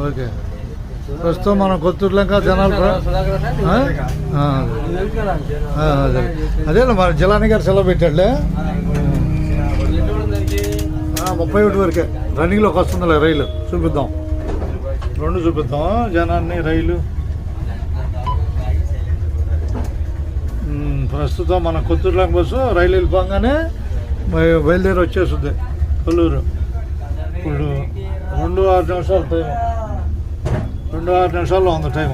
Okay. ప్రస్తుతం మనం కొత్తూరులంక జనాలు అదే మన జిలాని గారు సెలవు పెట్టాడులే. 31 వరకే రన్నింగ్లోకి వస్తుందిలే రైలు. చూపిద్దాం, 2 చూపిద్దాం జనాన్ని రైలు. ప్రస్తుతం మన కొత్తూరులంక బస్సు రైలు వెళ్ళిపోగానే బయలుదేరి వచ్చేస్తుంది కొల్లూరు. ఇప్పుడు 2-6 నిమిషాలు టైం, 2-6 నిమిషాల్లో ఉంది టైం.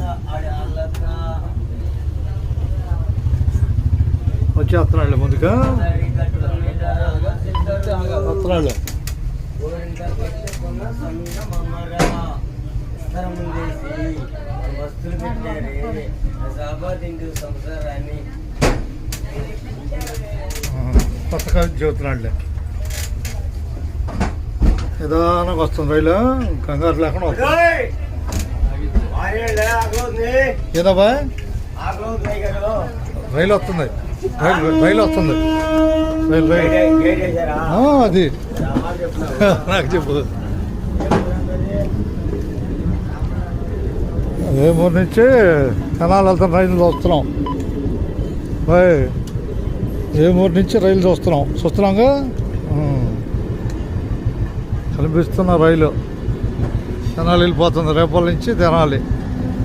వచ్చేస్తున్నాడు ముందుగా వస్తున్నాడు. కొత్తగా చెబుతున్నాడులే. నిదానంగా వస్తుంది రైలు, కంగారు లేకుండా వస్తుంది. ఏదా బాయ్ రైలు వస్తుంది, రైలు వస్తుంది. అది నాకు చెప్పు. వేమూరు నుంచి తెనాలి వెళ్తున్న రైలు చూస్తున్నాం. వేమూరు నుంచి రైలు చూస్తున్నాంగా. కనిపిస్తున్న రైలు తెనాలి వెళ్ళిపోతుంది. రేపటి నుంచి తెనాలి.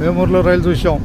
వేమూరులో రైలు చూసాం.